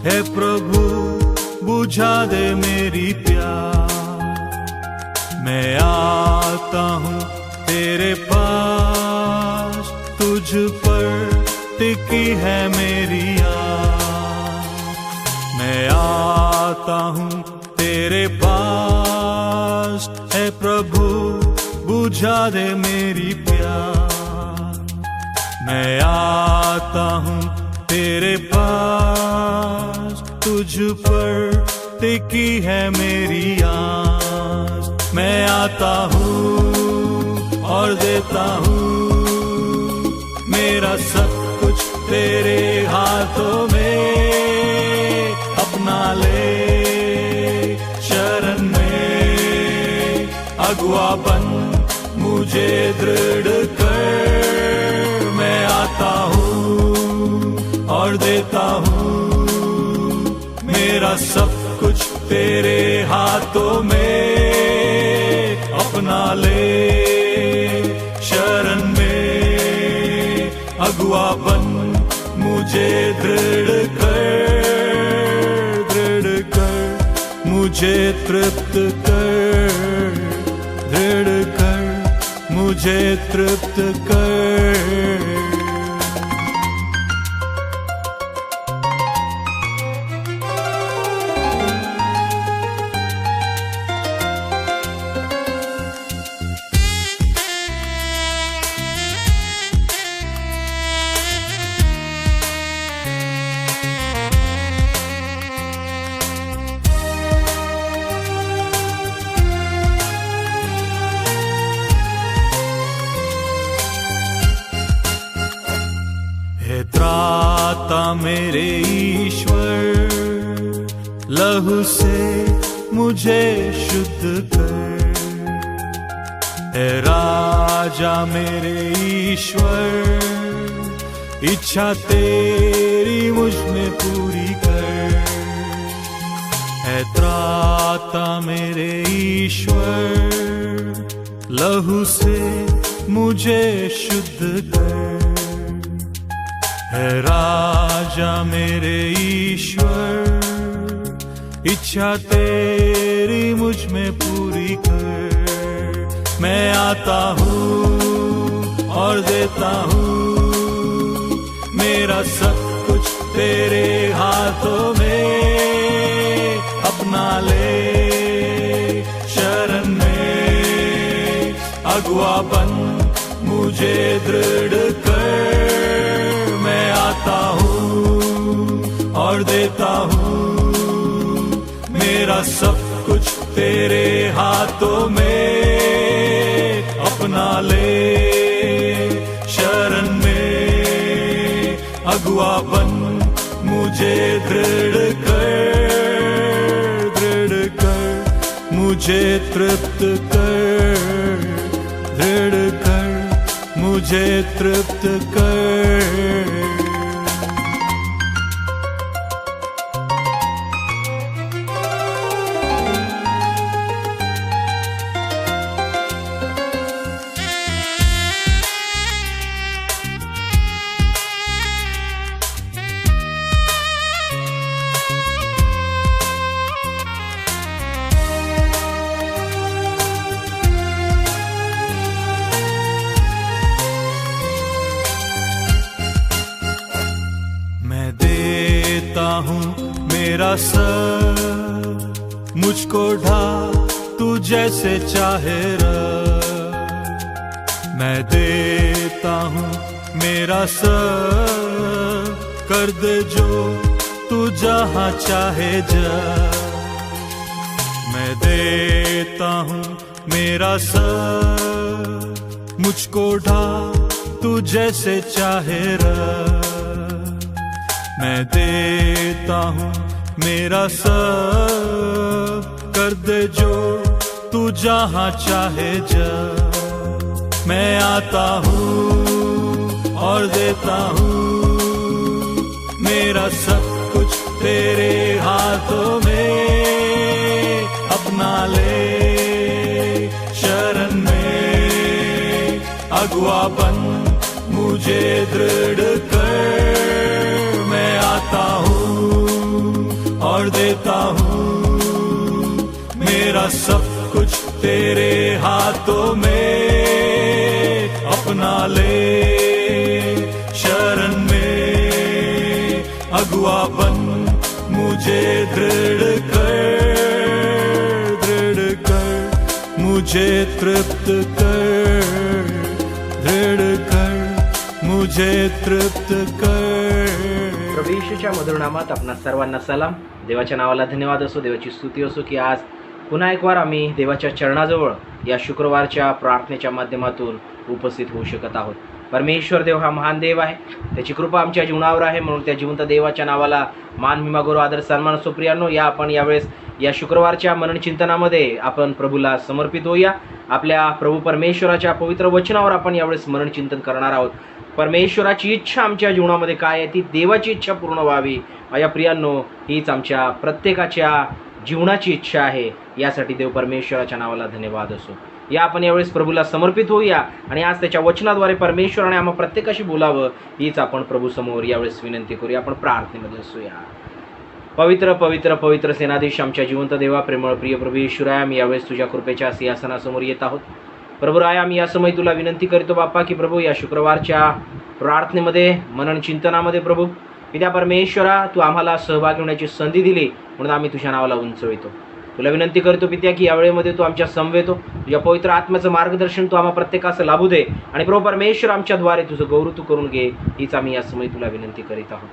हे प्रभु बुझा दे मेरी प्यास। मैं आता हूँ तेरे पास, तुझ पर टिकी है मेरी आस। मैं आता हूँ तेरे पास, हे प्रभु बुझा दे मेरी प्यास। मैं आता हूँ तेरे पास, तुझ पर टिकी है मेरी आस। मैं आता हूँ और देता हूँ मेरा सब कुछ तेरे हाथों में। अपना ले शरण में, अगुआ बन मुझे दृढ़ कर। मैं आता हूँ और देता हूँ मेरा सब कुछ तेरे हाथों में। अपना ले शरण में, अगुआ बन मुझे दृढ़ कर। दृढ़ कर मुझे तृप्त कर, दृढ़ कर मुझे तृप्त कर। त्राता मेरे ईश्वर, लहू से मुझे शुद्ध कर। हे राजा मेरे ईश्वर, इच्छा तेरी मुझ में पूरी कर। हे त्राता मेरे ईश्वर, लहू से मुझे शुद्ध कर। है राजा मेरे ईश्वर, इच्छा तेरी मुझ में पूरी कर। मैं आता हूँ और देता हूँ मेरा सब कुछ तेरे हाथों में। अपना ले शरण में, अगुआ बन मुझे दृढ़ कर। मैं आता हूँ और देता हूँ मेरा सब कुछ तेरे हाथों में। अपना ले शरण में, अगुआ बन मुझे दृढ़ कर। दृढ़ कर मुझे तृप्त कर, दृढ़ कर मुझे तृप्त कर। हूँ मेरा सब, मुझको ढा तू जैसे चाहे रब। मैं देता हूँ मेरा सब, कर दे जो तू जहाँ चाहे जा। मैं देता हूँ मेरा सब, मुझको ढा तू जैसे चाहे रब। मैं देता हूँ मेरा सब, कर दे जो तू जहाँ चाहे जा। मैं आता हूँ और देता हूँ मेरा सब कुछ तेरे हाथों में। अपना ले शरण में, अगुआ बन मुझे दृढ़ कर। मैं आता हूँ और देता हूँ मेरा सब कुछ तेरे हाथों में, अपना ले शरण में, अगुआ बन मुझे दृढ़ कर, मुझे तृप्त कर, दृढ़ कर, मुझे तृप्त कर। प्रभू येशूच्या मधुर नामात आपणा सर्वांना सलाम। देवाच्या नावाला धन्यवाद असो, देवाची स्तुती असो की आज पुन्हा एक वार आम्ही देवाच्या चरणाजवळ या शुक्रवारच्या प्रार्थनेच्या माध्यमातून उपस्थित होऊ शकत आहोत। परमेश्वर देव हा महान देव आहे, त्याची कृपा आमच्या जीवनावर आहे, म्हणून त्या जिवंत देवाच्या नावाला मान महिमा गौरव आदर सन्मान असो। प्रियांनो, या आपण यावेळेस या शुक्रवारच्या मनन चिंतनामध्ये आपण प्रभूला समर्पित होऊया। आपल्या प्रभू परमेश्वराच्या पवित्र वचनावर आपण यावेळेस मनन चिंतन करणार आहोत। परमेश्वराची इच्छा आमच्या जीवनामध्ये काय आहे, ती देवाची इच्छा पूर्ण व्हावी। माझ्या प्रियांनो, हीच आमच्या प्रत्येकाच्या जीवनाची इच्छा आहे। यासाठी देव परमेश्वराच्या नावाला धन्यवाद असो। या आपण यावेळेस प्रभूला समर्पित होऊया आणि आज त्याच्या वचनाद्वारे परमेश्वराने आम्हा प्रत्येकाशी बोलावं, हीच आपण प्रभू समोर यावेळेस विनंती करूया। आपण प्रार्थनेमध्ये असूया। पवित्र पवित्र पवित्र सेनाधीश आमच्या जिवंत देवा, प्रेमळ प्रिय प्रभू येशूराय, आम्ही यावेळेस तुझ्या कृपेच्या सिंहासनासमोर येत आहोत। प्रभू राय, आम्ही या समय तुला विनंती करतो बाप्पा की प्रभू या शुक्रवारच्या प्रार्थनेमध्ये मनन चिंतनामध्ये प्रभू पित्या परमेश्वरा, तू आम्हाला सहभागी होण्याची संधी दिली म्हणून आम्ही तुझ्या नावाला उंचवितो। तुला विनंती करतो पित्या की या वेळेमध्ये तू आमच्या समवेतो, तुझ्या पवित्र आत्म्याचं मार्गदर्शन तू आम्हा प्रत्येकास लाभू दे आणि प्रभू परमेश्वर आमच्याद्वारे तुझं गौरव तू करून घे, हीच आम्ही या समय तुला विनंती करीत आहोत।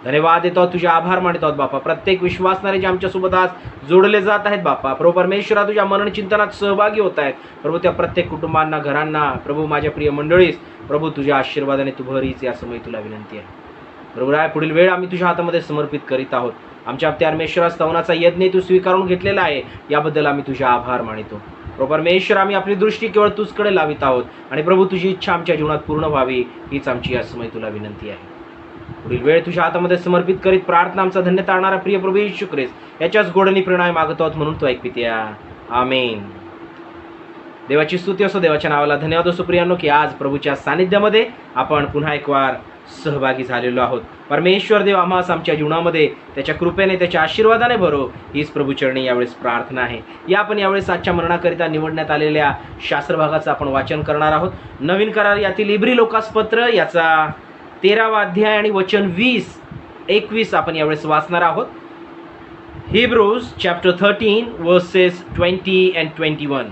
धन्यवाद देतो, तुझे आभार मानतो आहोत बाप्पा। प्रत्येक विश्वासणारे जे आमच्यासोबत आज जोडले जात आहेत बाप्पा, प्रभू परमेश्वरा तुझ्या मनन चिंतनात सहभागी होत आहेत प्रभू, त्या प्रत्येक कुटुंबांना, घरांना प्रभू, माझ्या प्रिय मंडळीस प्रभू तुझ्या आशीर्वादाने तू भरीच या समय तुला विनंती आहे। प्रभू राय, पुढील वेळ आम्ही तुझ्या हातामध्ये समर्पित करीत आहोत। आमच्या परमेश्वरा स्तवनाचा यज्ञ तू स्वीकारून घेतलेला आहे, याबद्दल आम्ही तुझे आभार मानितो। प्रभू परमेश्वर, आम्ही आपली दृष्टी केवळ तुझकडे लावित आहोत आणि प्रभू तुझी इच्छा आमच्या जीवनात पूर्ण व्हावी, हीच आमची या समय तुला विनंती आहे। पुढील वेळ तुझ्या हातामध्ये समर्पित करीत प्रार्थना आमचा धन्य तारणारा प्रिय प्रभू येशू ख्रिस्त याच्याच गोडणी प्रेरणाय मागतो आहोत, म्हणून तू ऐक पित्या, आमेन। देवाची स्तुती असो, देवाच्या नावाला धन्यवाद असो। प्रियांनो, की आज प्रभूच्या सानिध्यामध्ये आपण पुन्हा एक वार सहभागी झालेलो आहोत। परमेश्वर देव आम्हास आमच्या जीवनामध्ये त्याच्या कृपेने, त्याच्या आशीर्वादाने भरो, हीच प्रभू चरणी यावेळेस प्रार्थना आहे। या आपण यावेळेस आजच्या मरणाकरिता निवडण्यात आलेल्या शास्त्रभागाचं आपण वाचन करणार आहोत। नवीन करार यातील इब्री लोकासपत्र याचा 13वा अध्याय आणि वचन 20-21 आपण यावेळेस वाचणार आहोत। Hebrews chapter 13 versus 20 and 21।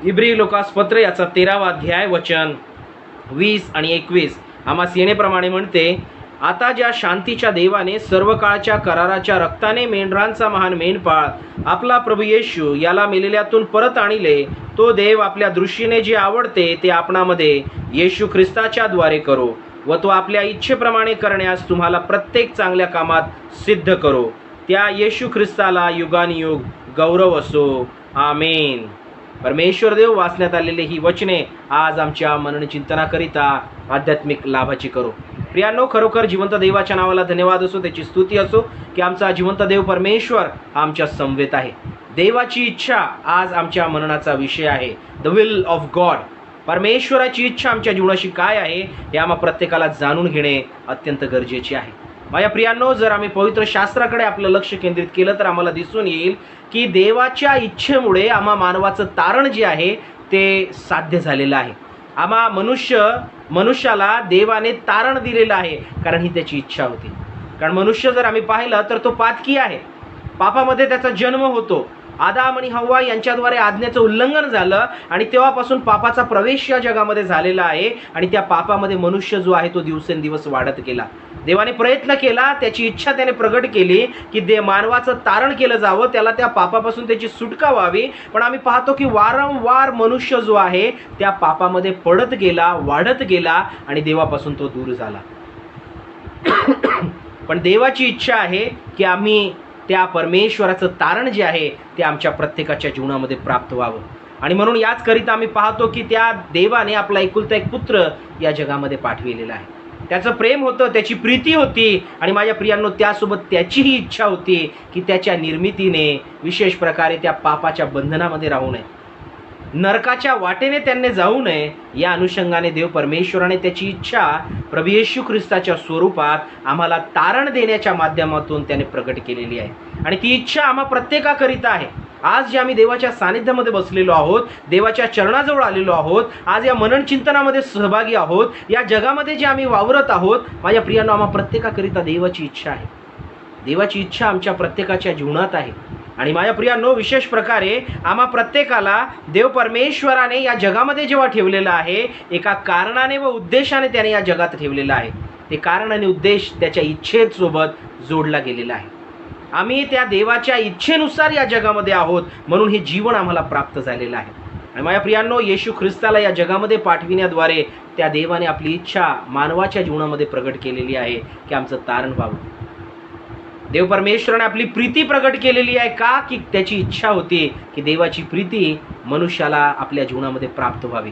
इब्री लोकासपत्र याचा 13वा अध्याय वचन 20 आणि 21 आम्हास येण्याप्रमाणे म्हणते, आता ज्या शांतीच्या देवाने सर्व काळच्या कराराच्या रक्ताने मेंढरांचा महान मेंढपाळ आपला प्रभू येशू याला मेलेल्यातून परत आणले, तो देव आपल्या दृष्टीने जे आवडते ते आपणामध्ये येशू ख्रिस्ताच्या द्वारे करो व तो आपल्या इच्छेप्रमाणे करण्यास तुम्हाला प्रत्येक चांगल्या कामात सिद्ध करो। त्या येशू ख्रिस्ताला युगानुयुग गौरव असो, आमेन। परमेश्वर देव, वाचण्यात आलेले ही वचने आज आमच्या मनन चिंतनाकरिता आध्यात्मिक लाभाची करो। प्रियांनो, खरोखर जिवंत देवाच्या नावाला धन्यवाद असो, त्याची स्तुती असो की आमचा जिवंत देव परमेश्वर आमच्या समवेत आहे। देवाची इच्छा आज आमच्या मननाचा विषय आहे, द विल ऑफ गॉड। परमेश्वराची इच्छा आमच्या जीवनाशी काय आहे हे आम्हा प्रत्येकाला जाणून घेणे अत्यंत गरजेचे आहे। माझ्या प्रियांनो, जर आम्ही पवित्र शास्त्राकडे आपलं लक्ष केंद्रित केलं तर आम्हाला दिसून येईल की देवाच्या इच्छेमुळे आम्हा मानवाचं तारण जे आहे ते साध्य झालेलं आहे। आम्हा मनुष्याला देवाने तारण दिलेलं आहे, कारण ही त्याची इच्छा होती। कारण मनुष्य जर आम्ही पाहिलं तर तो पातकी आहे, पापामध्ये त्याचा जन्म होतो। आदाम आणि हव्वा यांच्याद्वारे आज्ञेचं उल्लंघन झालं आणि तेव्हापासून पापाचा प्रवेश या जगामध्ये झालेला आहे आणि त्या पापामध्ये मनुष्य जो आहे तो दिवसेंदिवस वाढत गेला। देवाने प्रयत्न केला, त्याची इच्छा त्याने प्रगट केली की मानवाचं तारण केलं जावं, त्याला त्या पापापासून त्याची सुटका व्हावी। पण आम्ही पाहतो की वारंवार मनुष्य जो आहे त्या पापामध्ये पडत गेला, वाढत गेला आणि देवापासून तो दूर झाला। पण देवाची इच्छा आहे की आम्ही त्या परमेश्वराचं तारण जे आहे ते आमच्या प्रत्येकाच्या जीवनामध्ये प्राप्त व्हावं आणि म्हणून याच करिता आम्ही पाहतो की त्या देवाने आपला एकुलता एक पुत्र या जगामध्ये पाठविलेला आहे। त्याचं प्रेम होतं, त्याची प्रीती होती आणि माझ्या प्रियांनो त्यासोबत त्याचीही इच्छा होती की त्याच्या निर्मितीने विशेष प्रकारे त्या पापाच्या बंधनामध्ये राहू नये। नरकाच्या वाटेने त्यांनी जाऊ नये या अनुषंगाने देव परमेश्वराने त्याची इच्छा प्रभू येशू ख्रिस्ताच्या स्वरूपात आम्हाला तारण देण्याच्या माध्यमातून त्याने प्रकट केलेली आहे. आणि ती इच्छा आम्हा प्रत्येकाकरिता आहे. आज जे आम्ही देवाच्या सानिध्यामध्ये बसलेलो आहोत, देवाच्या चरणाजवळ आलेलो आहोत, आज या मनन चिंतनामध्ये सहभागी आहोत, या जगामध्ये जे आम्ही वावरत आहोत, माझ्या प्रियांनो, आम्हा प्रत्येकाकरिता देवाची इच्छा आहे. देवाची इच्छा आमच्या प्रत्येकाच्या जीवनात आहे. आणि माझ्या प्रियांनो, विशेष प्रकारे आम्हा प्रत्येकाला देव परमेश्वराने या जगामध्ये जेव्हा ठेवलेलं आहे, एका कारणाने व उद्देशाने त्याने या जगात ठेवलेलं आहे. ते कारण आणि उद्देश त्याच्या इच्छेसोबत जोडला गेलेला आहे. आम्ही त्या देवाच्या इच्छेनुसार या जगामध्ये आहोत, म्हणून हे जीवन आम्हाला प्राप्त झालेलं आहे. आणि माझ्या प्रियांनो, येशू ख्रिस्ताला या जगामध्ये पाठविण्याद्वारे त्या देवाने आपली इच्छा मानवाच्या जीवनामध्ये प्रगट केलेली आहे की आमचं तारण व्हावं. देव परमेश्वराने आपली प्रीती प्रगट केलेली आहे का, की त्याची इच्छा होती की देवाची प्रीती मनुष्याला आपल्या जीवनामध्ये प्राप्त व्हावी.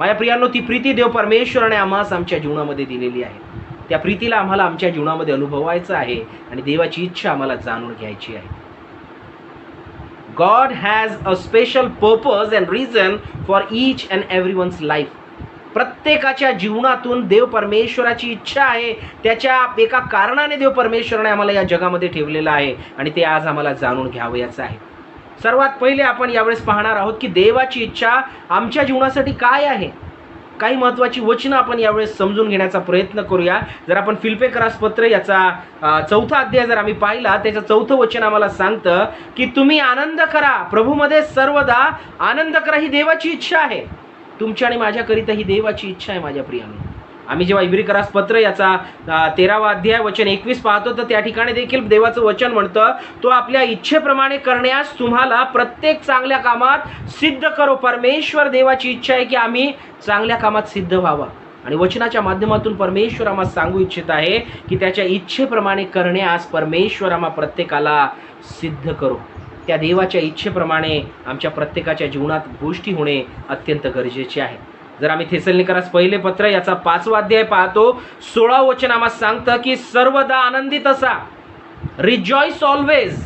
माझ्या प्रियांनो, ती प्रीती देव परमेश्वराने आम्हास आमच्या जीवनामध्ये दिलेली आहे. त्या प्रीतीला आम्हाला आमच्या जीवनामध्ये अनुभवायचं आहे आणि देवाची इच्छा आम्हाला जाणून घ्यायची आहे. God has a special purpose and reason for each and everyone's life. प्रत्येकाच्या जीवनातून देव परमेश्वराची इच्छा आहे. त्याच्या एका कारणाने देव परमेश्वराने आम्हाला या जगामध्ये ठेवलेलं आहे आणि ते आज आम्हाला जाणून घ्यावयाचं आहे. सर्वात पहिले आपण यावेळेस पाहणार आहोत की देवाची इच्छा आमच्या जीवनासाठी काय आहे. काही महत्त्वाची वचनं आपण यावेळेस समजून घेण्याचा प्रयत्न करूया. जर आपण फिलिप्पियरास पत्र याचा 4था अध्याय जर आम्ही पाहिला, त्याचं 4थं वचन आम्हाला सांगतं की तुम्ही आनंद करा, प्रभूमध्ये सर्वदा आनंद करा. ही देवाची इच्छा आहे. तुमच्या आणि माझ्याकरिता ही देवाची इच्छा आहे. माझ्या प्रियांनो, आम्ही जेव्हा इब्रियरास पत्र याचा 13वा अध्याय वचन 21 पाहतो, तर त्या ठिकाणी देखील देवाचं वचन म्हणतं, तो आपल्या इच्छेप्रमाणे करण्यास तुम्हाला प्रत्येक चांगल्या कामात सिद्ध करो. परमेश्वर देवाची इच्छा आहे की आम्ही चांगल्या कामात सिद्ध व्हावा. आणि वचनाच्या माध्यमातून परमेश्वर आम्हाला सांगू इच्छित आहे की त्याच्या इच्छेप्रमाणे करण्यास परमेश्वर आम्हा प्रत्येकाला सिद्ध करो. त्या देवाच्या इच्छेप्रमाणे आमच्या प्रत्येकाच्या जीवनात गोष्टी होणे अत्यंत गरजेचे आहे. जर आम्ही थेसलोनिकरास पहिले पत्र याचा 5वा अध्याय पाहतो, 16व वचन आम्हाला सांगतं की सर्वदा आनंदित असा, रिजॉइस ऑलवेज.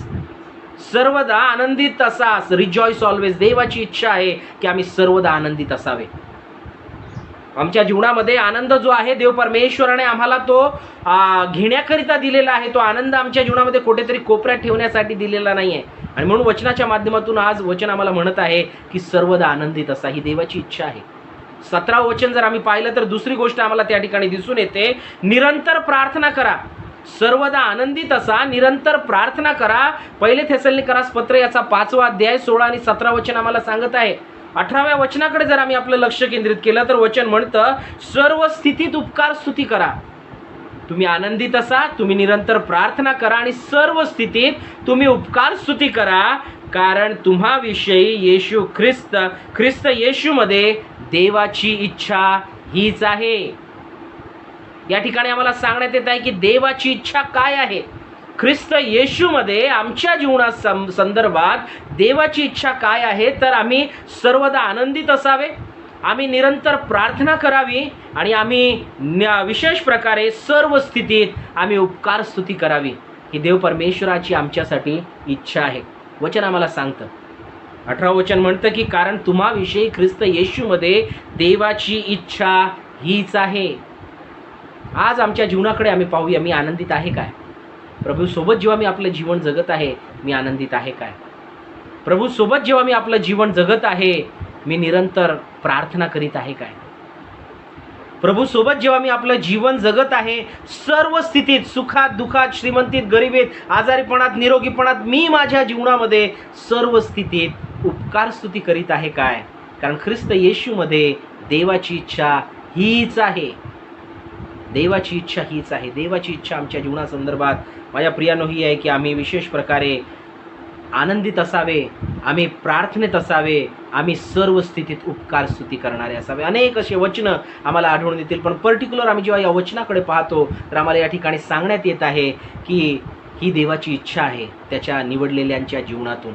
सर्वदा आनंदित असा, रिजॉइस ऑलवेज. देवाची इच्छा आहे की आम्ही सर्वदा आनंदित असावे. आमच्या जीवनामध्ये आनंद जो आहे, देव परमेश्वराने आम्हाला तो घेण्याकरिता दिलेला आहे. तो आनंद आमच्या जीवनामध्ये कुठेतरी कोपऱ्यात ठेवण्यासाठी दिलेला नाही आहे. आणि म्हणून वचनाच्या माध्यमातून आज वचन आम्हाला म्हणत आहे की सर्वदा आनंदित असा. ही देवाची इच्छा आहे. 17व वचन जर आम्ही पाहिलं तर दुसरी गोष्ट आम्हाला त्या ठिकाणी दिसून येते, निरंतर प्रार्थना करा. सर्वदा आनंदित असा, निरंतर प्रार्थना करा. पहिले थेसलोनिकरास पत्र याचा 5वा अध्याय 16 आणि 17 वचन आम्हाला सांगत आहे. 18व्या वचनाकडे जर आम्ही आपलं लक्ष केंद्रित केलं तर वचन म्हणतं, सर्व स्थितीत उपकार स्तुती करा. तुम्ही आनंदित असा, तुम्ही निरंतर प्रार्थना करा आणि सर्व स्थितीत तुम्ही उपकार स्तुती करा, कारण तुम्हाविषयी येशू ख्रिस्त येशूमध्ये देवाची इच्छा हीच आहे. या ठिकाणी आम्हाला सांगण्यात येत आहे की देवाची इच्छा काय आहे. ख्रिस्त येशूमध्ये आमच्या जीवना संदर्भात देवाची इच्छा काय आहे, तर आम्ही सर्वदा आनंदित असावे, आम्ही निरंतर प्रार्थना करावी आणि आम्ही विशेष प्रकारे सर्व स्थितीत आम्ही उपकार स्तुती करावी. ही देव परमेश्वराची आमच्यासाठी इच्छा आहे. वचन आम्हाला सांगतं, 18 वचन म्हणतं की कारण तुम्हाविषयी ख्रिस्त येशूमध्ये देवाची इच्छा हीच आहे. आज आमच्या जीवनाकडे आम्ही पाहूया, मी आनंदित आहे काय. प्रभू सोबत जेव्हा मी आपलं जीवन जगत आहे, मी आनंदित आहे काय. प्रभू सोबत जेव्हा मी आपलं जीवन जगत आहे, मी निरंतर प्रार्थना करीत आहे काय. प्रभू सोबत जेव्हा मी आपलं जीवन जगत आहे, सर्व स्थितीत, सुखात, दुःखात, श्रीमंतीत, गरिबीत, आजारीपणात, निरोगीपणात, मी माझ्या जीवनामध्ये सर्व स्थितीत उपकार स्तुती करीत आहे काय. कारण ख्रिस्त येशूमध्ये देवाची इच्छा हीच आहे. देवाची इच्छा हीच आहे. देवाची इच्छा आमच्या जीवनासंदर्भात माझ्या प्रियांनो ही आहे की आम्ही विशेष प्रकारे आनंदित असावे, आम्ही प्रार्थनेत असावे, आम्ही सर्व स्थितीत उपकार स्तुती करणारे असावे. अनेक असे वचनं आम्हाला आढळून येतील, पण पर्टिक्युलर आम्ही जेव्हा या वचनाकडे पाहतो तर आम्हाला या ठिकाणी सांगण्यात येत आहे की ही देवाची इच्छा आहे त्याच्या निवडलेल्यांच्या जीवनातून.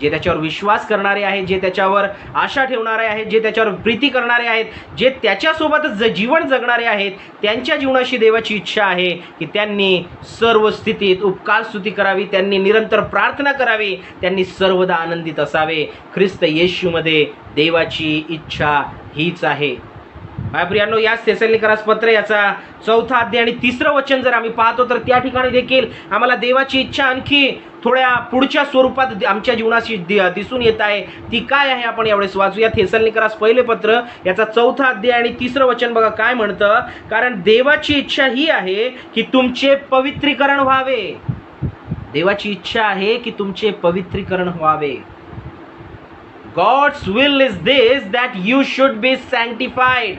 जे त्याच्यावर विश्वास करणारे आहेत, जे त्याच्यावर आशा ठेवणारे आहेत, जे त्याच्यावर प्रीती करणारे आहेत, जे त्याच्यासोबतच जीवन जगणारे आहेत, त्यांच्या जीवनाशी देवाची इच्छा आहे की त्यांनी सर्व स्थितीत उपकार स्तुती करावी, त्यांनी निरंतर प्रार्थना करावी, त्यांनी सर्वदा आनंदित असावे. ख्रिस्त येशूमध्ये देवाची इच्छा हीच आहे. माझ्या प्रियांनो, याच थेसलोनिकरास पत्र याचा 4 अध्याय आणि 3 वचन जर आम्ही पाहतो तर त्या ठिकाणी देखील आम्हाला देवाची इच्छा आणखी थोड्या पुढच्या स्वरूपात आमच्या जीवनाशी दिसून येत आहे. ती काय आहे आपण यावेळेस वाचूया. थेसलोनिकरास पहिले पत्र याचा 4 अध्याय आणि 3 वचन बघा काय म्हणतं. कारण देवाची इच्छा ही आहे की तुमचे पवित्रीकरण व्हावे. देवाची इच्छा आहे की तुमचे पवित्रीकरण व्हावे. God's will is this, that you should be sanctified.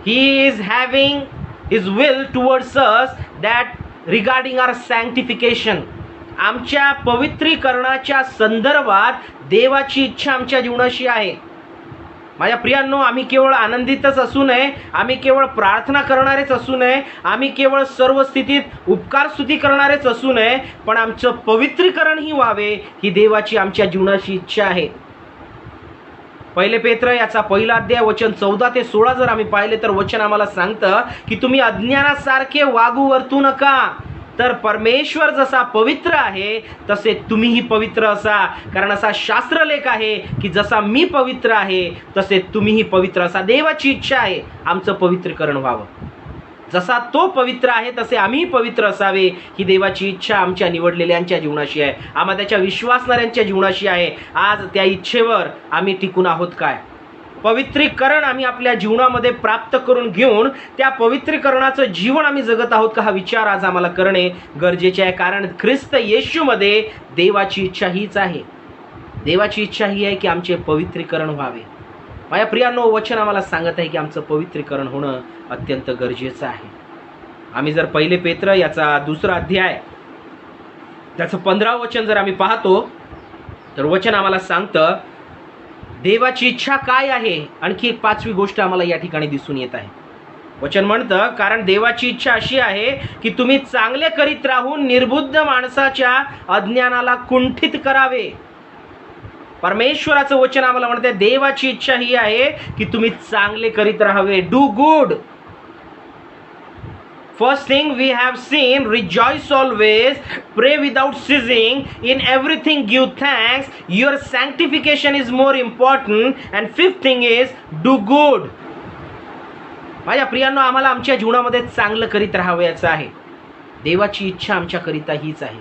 He is having his will towards us, that regarding our sanctification. आमच्या पवित्रीकरणाच्या संदर्भात देवाची इच्छा आमच्या जीवनाशी आहे. माझ्या प्रियांनो, आम्ही केवळ आनंदितच असू नये, आम्ही केवळ प्रार्थना करणारेच असू नये, आम्ही केवळ सर्व स्थितीत उपकार स्तुती करणारेच असू नये, पण आमचं पवित्रीकरण ही व्हावे ही देवाची आमच्या जीवनाची इच्छा आहे. पहिले पेत्र याचा 1 अध्याय वचन 14 ते 16 जर आम्ही पाहिले तर वचन आम्हाला सांगतं की तुम्ही अज्ञानासारखे वागू वर्तू नका, तर परमेश्वर जसा पवित्र आहे तसे तुम्हीही पवित्र असा. कारण असा शास्त्रलेख आहे की जसा मी पवित्र आहे तसे तुम्हीही पवित्र असा. देवाची इच्छा आहे आमचं पवित्रीकरण व्हावं. जसा तो पवित्र आहे तसे आम्ही पवित्र असावे ही देवाची इच्छा आमच्या निवडलेल्यांच्या जीवनाशी आहे, आम्हा त्याच्या विश्वासणाऱ्यांच्या जीवनाशी आहे. आज त्या इच्छेवर आम्ही टिकून आहोत काय? पवित्रीकरण आम्ही आपल्या जीवनामध्ये प्राप्त करून घेऊन त्या पवित्रीकरणाचं जीवन आम्ही जगत आहोत का, हा विचार आज आम्हाला करणे गरजेचे आहे. कारण ख्रिस्त येशूमध्ये देवाची इच्छा हीच आहे. देवाची इच्छा ही आहे की आमचे पवित्रीकरण व्हावे. माझ्या प्रियांनो, वचन आम्हाला सांगत आहे की आमचं पवित्रीकरण होणं अत्यंत गरजेचं आहे. आम्ही जर पहिले पेत्र याचा 2 अध्याय त्याचं 15 वचन जर आम्ही पाहतो तर वचन आम्हाला सांगतं देवाची इच्छा काय आहे. आणखी एक 5वी गोष्ट आम्हाला या ठिकाणी दिसून येत आहे. वचन म्हणतं कारण देवाची इच्छा अशी आहे की तुम्ही चांगले करीत राहून निर्बुद्ध माणसाच्या अज्ञानाला कुंठित करावे. परमेश्वराचं वचन आम्हाला म्हणते देवाची इच्छा ही आहे की तुम्ही चांगले करीत राहावे. Do good. First thing we have seen, rejoice always, pray without ceasing, in everything give thanks, your sanctification is more important, and 5th thing is do good. माझ्या प्रियांनो, आम्हाला आमच्या जीवनामध्ये चांगलं करीत राहावयाचं आहे. देवाची इच्छा आमच्याकरिता हीच आहे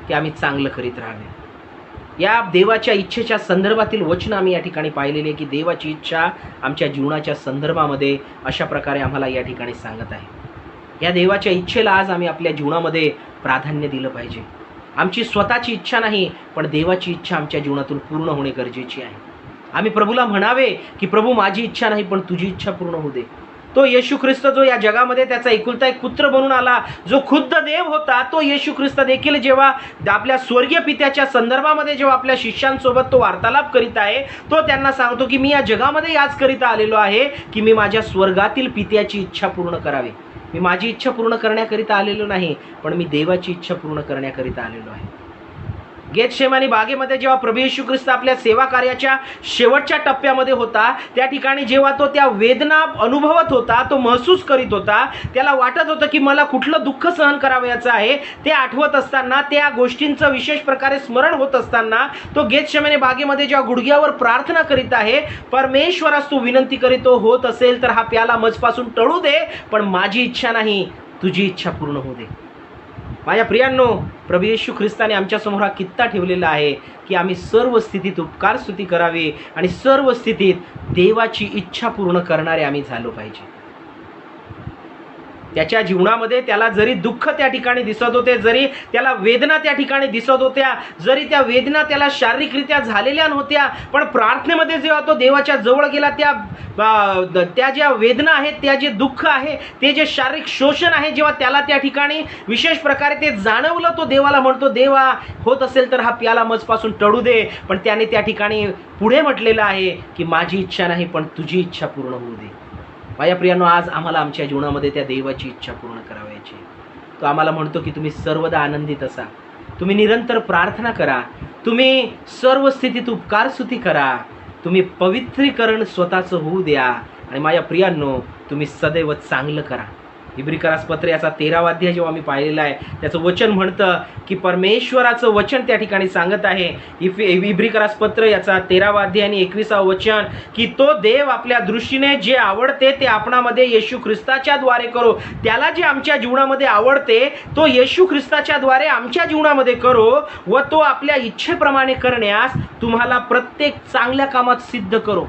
की आम्ही चांगलं करीत राहावे. या देवाच्या इच्छेच्या संदर्भातील वचन आम्ही या ठिकाणी पाहिलेली आहे की देवाची इच्छा आमच्या जीवनाच्या संदर्भामध्ये अशा प्रकारे आम्हाला या ठिकाणी सांगत आहे. या देवाच्या इच्छेला आज आम्ही आपल्या जीवनामध्ये प्राधान्य दिलं पाहिजे. आमची स्वतःची इच्छा नाही, पण देवाची इच्छा आमच्या जीवनातून पूर्ण होणे गरजेची आहे. आम्ही प्रभूला म्हणावे की प्रभू, माझी इच्छा नाही पण तुझी इच्छा पूर्ण होऊ दे. तो येशू ख्रिस्त जो या जगामध्ये त्याचा एकुलता एक पुत्र बनून आला, जो खुद्द देव होता, तो येशू ख्रिस्त देखील जेव्हा आपल्या स्वर्गीय पित्याच्या संदर्भामध्ये जेव्हा आपल्या शिष्यांसोबत तो वार्तालाप करीत आहे, तो त्यांना सांगतो की मी या जगामध्ये याचकरिता आलेलो आहे की मी माझ्या स्वर्गातील पित्याची इच्छा पूर्ण करावी. मी माझी इच्छा पूर्ण करण्याकरिता आलेलो नाही, पण मी देवाची इच्छा पूर्ण करण्याकरिता आलेलो आहे. गेतशेमानी बागेमध्ये जेव्हा प्रभू येशू ख्रिस्त आपल्या सेवा कार्याच्या शेवटच्या टप्प्यामध्ये होता, त्या ठिकाणी जेव्हा तो त्या वेदना अनुभवत होता, तो महसूस करीत होता, त्याला वाटत होतं की मला कुठलं दुःख सहन करावयाचं आहे, ते आठवत असताना, त्या गोष्टींचं विशेष प्रकारे स्मरण होत असताना तो गेतशेमानी बागेमध्ये जेव्हा गुडघ्यावर प्रार्थना करीत आहे, परमेश्वरास तो विनंती करीतो, होत असेल तर हा प्याला मजपासून टळू दे, पण माझी इच्छा नाही, तुझी इच्छा पूर्ण होऊ दे. माझ्या प्रियांनो, प्रभू येशू ख्रिस्ताने आमच्यासमोर हा कित्ता ठेवलेला आहे की आम्ही सर्व स्थितीत उपकार स्तुती करावी आणि सर्व स्थितीत देवाची इच्छा पूर्ण करणारे आम्ही झालो पाहिजे. त्याच्या जीवनामध्ये त्याला जरी दुःख त्या ठिकाणी दिसत होते, जरी त्याला वेदना त्या ठिकाणी दिसत होत्या, जरी त्या वेदना त्याला शारीरिकरित्या झालेल्या नव्हत्या, पण प्रार्थनेमध्ये जेव्हा तो देवाच्या जवळ गेला, त्या ज्या वेदना आहेत, त्या जे दुःख आहे, ते जे शारीरिक शोषण आहे, जेव्हा त्याला त्या ठिकाणी विशेष प्रकारे ते जाणवलं, तो देवाला म्हणतो, देवा, होत असेल तर हा प्याला मजपासून टळू दे. पण त्याने त्या ठिकाणी पुढे म्हटलेलं आहे की माझी इच्छा नाही पण तुझी इच्छा पूर्ण होऊ दे. माझ्या प्रियांनो, आज आम्हाला आमच्या जीवनामध्ये त्या देवाची इच्छा पूर्ण करावयाची. तो आम्हाला म्हणतो की तुम्ही सर्वदा आनंदित असा. तुम्ही निरंतर प्रार्थना करा, तुम्ही सर्व स्थितीत उपकारस्तुती करा, तुम्ही पवित्रीकरण स्वतःचं होऊ द्या आणि माझ्या प्रियांनो तुम्ही सदैव चांगलं करा. इब्रिकरास पत्र याचा 13वा अध्याय जेव्हा मी पाहिलेला आहे त्याचं वचन म्हणतं की परमेश्वराचं वचन त्या ठिकाणी सांगत आहे. इब्रिकरास पत्र याचा 13वा अध्याय आणि 21वा वचन की तो देव आपल्या दृष्टीने जे आवडते ते आपणामध्ये येशू ख्रिस्ताच्या द्वारे करो. त्याला जे आमच्या जीवनामध्ये आवडते तो येशू ख्रिस्ताच्या द्वारे आमच्या जीवनामध्ये करो व तो आपल्या इच्छेप्रमाणे करण्यास तुम्हाला प्रत्येक चांगल्या कामात सिद्ध करो.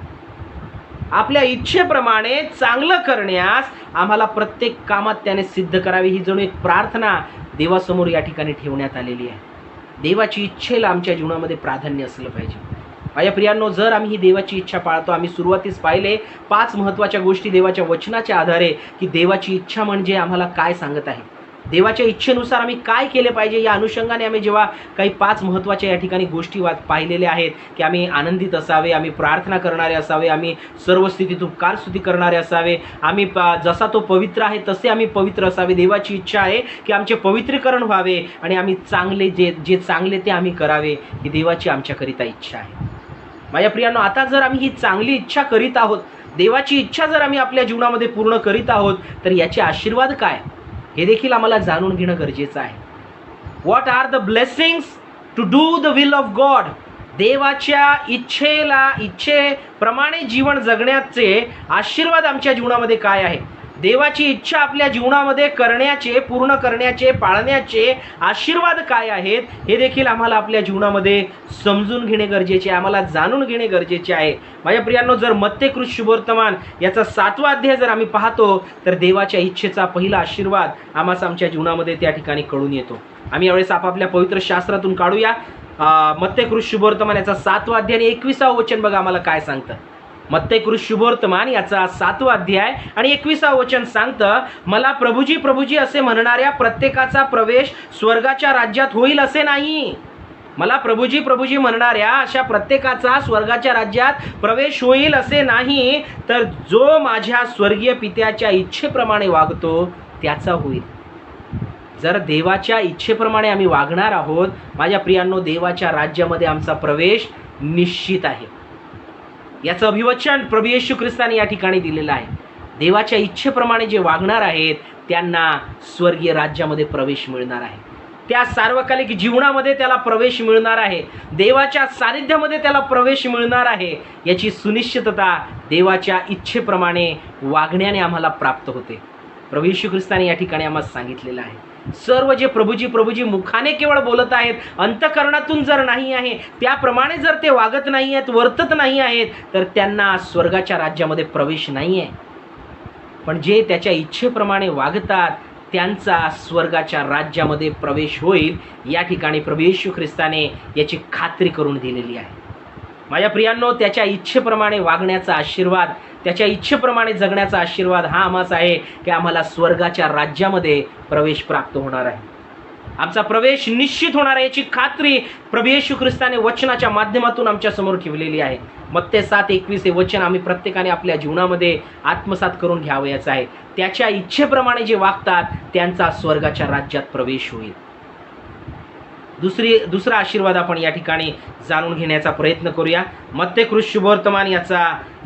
आपल्या इच्छेप्रमाणे चांगलं करण्यास आम्हाला प्रत्येक कामात त्याने सिद्ध करावे. ही जणू एक प्रार्थना देवासमोर या ठिकाणी ठेवण्यात आलेली आहे. देवाची इच्छेला आमच्या जीवनामध्ये प्राधान्य असलं पाहिजे. माझ्या प्रियांनो, जर आम्ही ही देवाची इच्छा पाळतो, आम्ही सुरुवातीस पाहिले 5 महत्त्वाच्या गोष्टी देवाच्या वचनाच्या आधारे की देवाची इच्छा म्हणजे आम्हाला काय सांगत आहे, देवाच्या इच्छेनुसार आम्ही काय केले पाहिजे. या अनुषंगाने आम्ही जेव्हा काही 5 महत्त्वाच्या या ठिकाणी गोष्टी पाहिलेल्या आहेत की आम्ही आनंदित असावे, आम्ही प्रार्थना करणारे असावे, आम्ही सर्व स्थितीत उपकारस्तुती करणारे असावे, आम्ही जसा तो पवित्र आहे तसे आम्ही पवित्र असावे. देवाची इच्छा आहे की आमचे पवित्रीकरण व्हावे आणि आम्ही चांगले जे चांगले ते आम्ही करावे. ही देवाची आमच्याकरिता इच्छा आहे. माझ्या प्रियांनो, आता जर आम्ही ही चांगली इच्छा करीत आहोत, देवाची इच्छा जर आम्ही आपल्या जीवनामध्ये पूर्ण करीत आहोत तर याचे आशीर्वाद काय हे देखील आम्हाला जाणून घेणं गरजेचं आहे. What are the blessings to do the will of God. देवाच्या इच्छेप्रमाणे जीवन जगण्याचे आशीर्वाद आमच्या जीवनामध्ये काय आहे. देवाची इच्छा आपल्या जीवनामध्ये करण्याचे, पूर्ण करण्याचे, पाळण्याचे आशीर्वाद काय आहेत हे देखील आम्हाला आपल्या जीवनामध्ये समजून घेणे गरजेचे आहे, आम्हाला जाणून घेणे गरजेचे आहे. माझ्या प्रियांनो, जर मत्तेकृत शुभवर्तमान याचा 7वा अध्याय जर आम्ही पाहतो तर देवाच्या इच्छेचा पहिला आशीर्वाद आम्हाला आमच्या जीवनामध्ये त्या ठिकाणी कळून येतो. आम्ही यावेळेस आपापल्या पवित्र शास्त्रातून काढूया. मत्तेकृत शुभवर्तमान याचा 7वा अध्याय आणि 21वा वचन बघा आम्हाला काय सांगतं. मत्तेकृत शुभवर्तमान याचा 7वा अध्याय आणि 21वा वचन सांगतं, मला प्रभुजी प्रभुजी असे म्हणणाऱ्या प्रत्येकाचा प्रवेश स्वर्गाच्या राज्यात होईल असे नाही. मला प्रभुजी प्रभुजी म्हणणाऱ्या अशा प्रत्येकाचा स्वर्गाच्या राज्यात प्रवेश होईल असे नाही, तर जो माझ्या स्वर्गीय पित्याच्या इच्छेप्रमाणे वागतो त्याचा होईल. जर देवाच्या इच्छेप्रमाणे आम्ही वागणार आहोत माझ्या प्रियांनो, देवाच्या राज्यामध्ये आमचा प्रवेश निश्चित आहे. याचं अभिवचन प्रभू येशू ख्रिस्ताने या ठिकाणी दिलेलं आहे. देवाच्या इच्छेप्रमाणे जे वागणार आहेत त्यांना स्वर्गीय राज्यामध्ये प्रवेश मिळणार आहे. त्या सार्वकालिक जीवनामध्ये त्याला प्रवेश मिळणार आहे. देवाच्या सानिध्यामध्ये त्याला प्रवेश मिळणार आहे. याची सुनिश्चितता देवाच्या इच्छेप्रमाणे वागण्याने आम्हाला प्राप्त होते. प्रभू येशू ख्रिस्ताने या ठिकाणी आम्हाला सांगितलेलं आहे. सर्व जे प्रभुजी प्रभुजी मुखाने केवळ बोलत आहेत, अंतःकरणातून जर नाही आहे, त्याप्रमाणे जर ते वागत नाही आहेत, वर्तत नाही आहेत, तर त्यांना स्वर्गाच्या राज्यामध्ये प्रवेश नाही आहे. पण जे त्याच्या इच्छेप्रमाणे वागतात त्यांचा स्वर्गाच्या राज्यामध्ये प्रवेश होईल. या ठिकाणी प्रभू येशू ख्रिस्ताने याची खात्री करून दिलेली आहे. माझ्या प्रियांनो, त्याच्या इच्छेप्रमाणे वागण्याचा आशीर्वाद, त्याच्या इच्छेप्रमाणे जगण्याचा आशीर्वाद हा आम्हाच आहे की आम्हाला स्वर्गाच्या राज्यामध्ये प्रवेश प्राप्त होणार आहे. आमचा प्रवेश निश्चित होणार आहे याची खात्री प्रभू येशू ख्रिस्ताने वचनाच्या माध्यमातून आमच्या समोर ठेवलेली आहे. मत्ते 7:21 हे वचन आम्ही प्रत्येकाने आपल्या जीवनामध्ये आत्मसात करून घ्यावयाचं आहे. त्याच्या इच्छेप्रमाणे जे वागतात त्यांचा स्वर्गाच्या राज्यात प्रवेश होईल. दुसरा आशीर्वाद आपण या ठिकाणी जाणून घेण्याचा प्रयत्न करूया. मत्तेकृत शुभवर्तमान याचा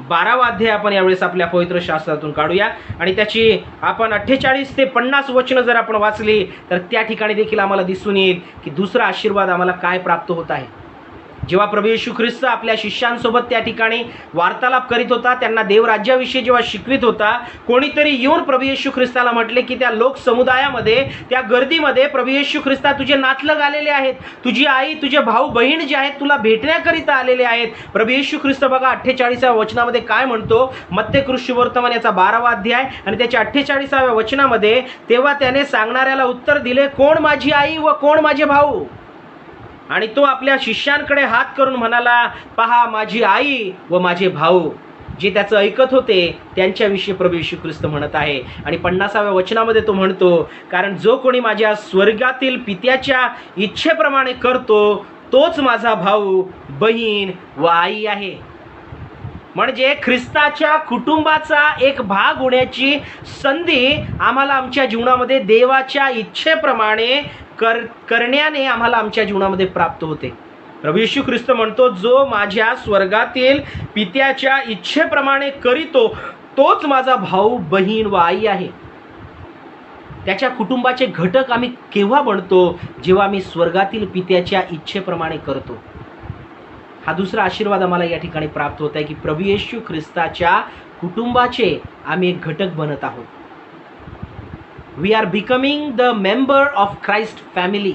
12वा अध्याय आपण यावेळेस आपल्या पवित्र शास्त्रातून काढूया आणि त्याची आपण 48 ते 50 वचनं जर आपण वाचली तर त्या ठिकाणी देखील आम्हाला दिसून येईल की दुसरा आशीर्वाद आम्हाला काय प्राप्त होत आहे. जेव्हा प्रभू येशू ख्रिस्त आपल्या शिष्यांसोबत त्या ठिकाणी वार्तालाप करीत होता, त्यांना देवराज्याविषयी जेव्हा शिकवित होता, कोणीतरी येऊन प्रभू येशू ख्रिस्ताला म्हटले की त्या लोक समुदायामध्ये, त्या गर्दीमध्ये, प्रभू येशू ख्रिस्ता तुझे नातलग आलेले आहेत, तुझी आई, तुझे भाऊ बहीण जे आहेत तुला भेटण्याकरिता आलेले आहेत. प्रभू येशू ख्रिस्त बघा 48व्या वचनामध्ये काय म्हणतो. मत्तेकृत शुभवर्तमान याचा 12वा अध्याय आणि त्याच्या 48व्या वचनामध्ये, तेव्हा त्याने सांगणाऱ्याला उत्तर दिले, कोण माझी आई व कोण माझे भाऊ. आणि तो आपल्या शिष्यांकडे हात करून म्हणाला, पहा माझी आई व माझे भाऊ. जे त्याचं ऐकत होते त्यांच्याविषयी प्रभू येशू ख्रिस्त म्हणत आहे. आणि 50व्या वचनामध्ये तो म्हणतो, कारण जो कोणी माझ्या स्वर्गातील पित्याच्या इच्छेप्रमाणे करतो तोच माझा भाऊ, बहीण व आई आहे. म्हणजे ख्रिस्ताच्या कुटुंबाचा एक भाग होण्याची संधी आम्हाला आमच्या जीवनामध्ये देवाच्या इच्छेप्रमाणे करण्याने आम्हाला आमच्या जीवनामध्ये प्राप्त होते. प्रभू येशू ख्रिस्त म्हणतो, जो माझ्या स्वर्गातील पित्याच्या इच्छेप्रमाणे करीतो तोच माझा भाऊ, बहीण व आई आहे. त्याच्या कुटुंबाचे घटक आम्ही केव्हा बनतो? जेव्हा आम्ही स्वर्गातील पित्याच्या इच्छेप्रमाणे करतो. हा दुसरा आशीर्वाद आम्हाला या ठिकाणी प्राप्त होत आहे की प्रभू येशू ख्रिस्ताच्या कुटुंबाचे आम्ही एक घटक बनत आहोत. We are becoming the member of Christ family.